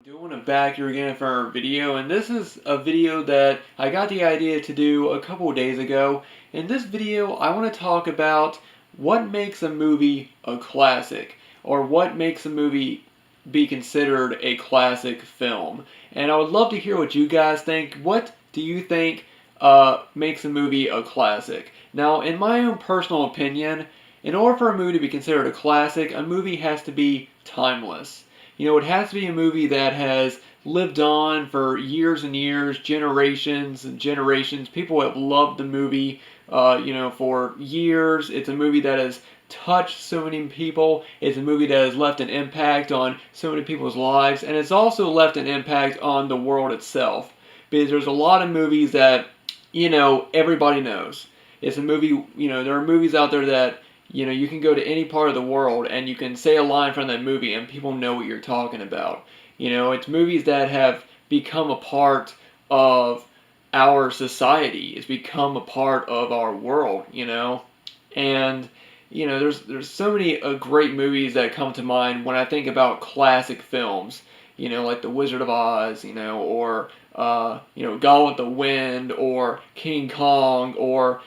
Doing it back here again for our video, and this is a video that I got the idea to do a couple of days ago. In this video, I want to talk about what makes a movie a classic, or what makes a movie be considered a classic film. And I would love to hear what you guys think. What do you think makes a movie a classic? Now, in my own personal opinion, in order for a movie to be considered a classic, a movie has to be timeless. It has to be a movie that has lived on for years and years, generations and generations. People have loved the movie, for years. It's a movie that has touched so many people. It's a movie that has left an impact on so many people's lives, and it's also left an impact on the world itself. Because there's a lot of movies that, everybody knows. It's a movie, there are movies out there that you can go to any part of the world and you can say a line from that movie and people know what you're talking about. It's movies that have become a part of our society. It's become a part of our world. And there's so many great movies that come to mind when I think about classic films. Like The Wizard of Oz, or Gone with the Wind, or King Kong, or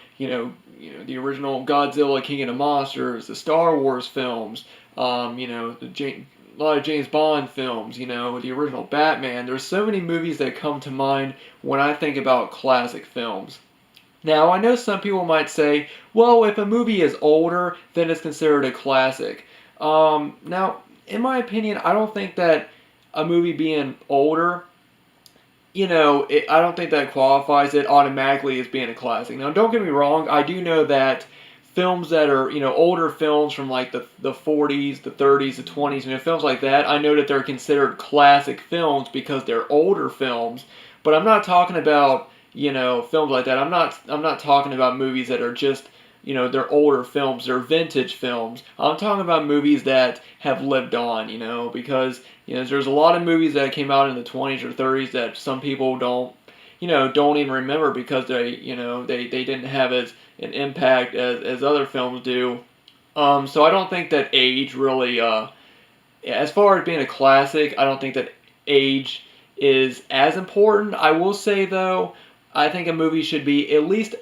the original Godzilla, King of the Monsters, the Star Wars films, a lot of James Bond films, the original Batman. There's so many movies that come to mind when I think about classic films. Now, I know some people might say, well, if a movie is older, then it's considered a classic. Now, in my opinion, I don't think that a movie being older, I don't think that qualifies it automatically as being a classic. Now, don't get me wrong, I do know that films that are, older films from like the 40s, the 30s, the 20s, films like that, I know that they're considered classic films because they're older films, but I'm not talking about, films like that. I'm not talking about movies that are just, they're older films, they're vintage films. I'm talking about movies that have lived on, because there's a lot of movies that came out in the 20s or 30s that some people don't even remember because they didn't have as an impact as other films do. So I don't think that age really, as far as being a classic, I don't think that age is as important. I will say though, I think a movie should be at least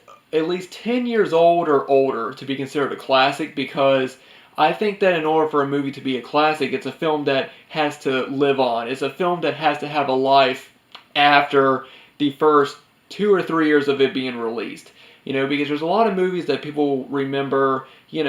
10 years old or older to be considered a classic, because I think that in order for a movie to be a classic, it's a film that has to live on. It's a film that has to have a life after the first 2 or 3 years of it being released. Because there's a lot of movies that people remember, 2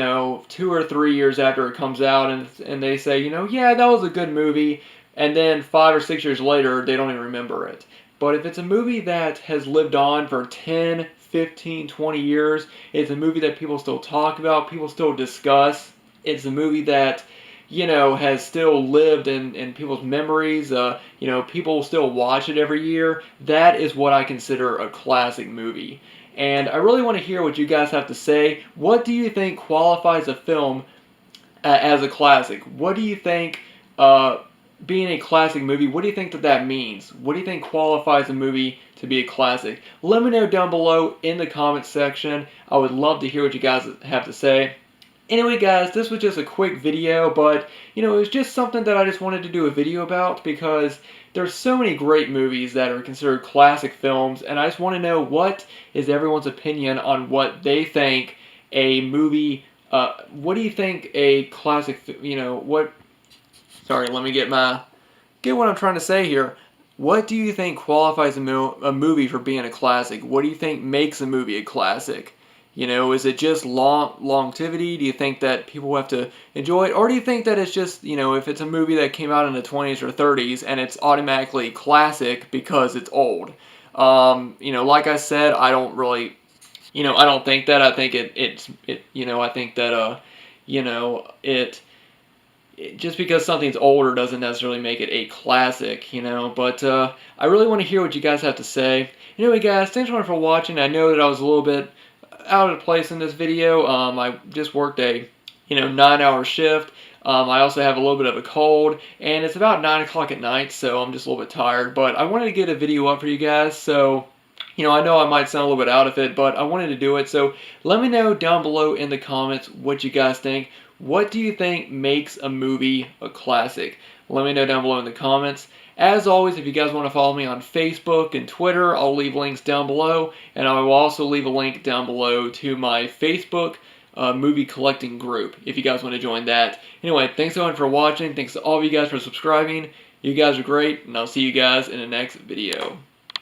or 3 years after it comes out, and they say, yeah, that was a good movie, and then 5 or 6 years later, they don't even remember it. But if it's a movie that has lived on for 10, 15, 20 years, it's a movie that people still talk about, people still discuss. It's a movie that, has still lived in people's memories. People still watch it every year. That is what I consider a classic movie. And I really want to hear what you guys have to say. What do you think qualifies a film as a classic? What do you think, being a classic movie, what do you think that means? What do you think qualifies a movie to be a classic? Let me know down below in the comments section. I would love to hear what you guys have to say. Anyway, guys, this was just a quick video, but, it was just something that I just wanted to do a video about because there's so many great movies that are considered classic films, and I just want to know what is everyone's opinion on what they think a movie, what do you think a classic, sorry, let me get what I'm trying to say here. What do you think qualifies a movie for being a classic? What do you think makes a movie a classic? Is it just longevity? Do you think that people have to enjoy it? Or do you think that it's just, if it's a movie that came out in the 20s or 30s and it's automatically classic because it's old? Like I said, I don't really, I don't think that. I think I think that, just because something's older doesn't necessarily make it a classic, but I really want to hear what you guys have to say. Anyway, guys, thanks so much for watching. I know that I was a little bit out of place in this video. I just worked a 9-hour shift. I also have a little bit of a cold, and it's about 9 o'clock at night, so I'm just a little bit tired, but I wanted to get a video up for you guys, so I know I might sound a little bit out of it, but I wanted to do it. So let me know down below in the comments what you guys think. What do you think makes a movie a classic? Let me know down below in the comments. As always, if you guys want to follow me on Facebook and Twitter, I'll leave links down below, and I will also leave a link down below to my Facebook movie collecting group if you guys want to join that. Anyway, thanks so much for watching. Thanks to all of you guys for subscribing. You guys are great, and I'll see you guys in the next video.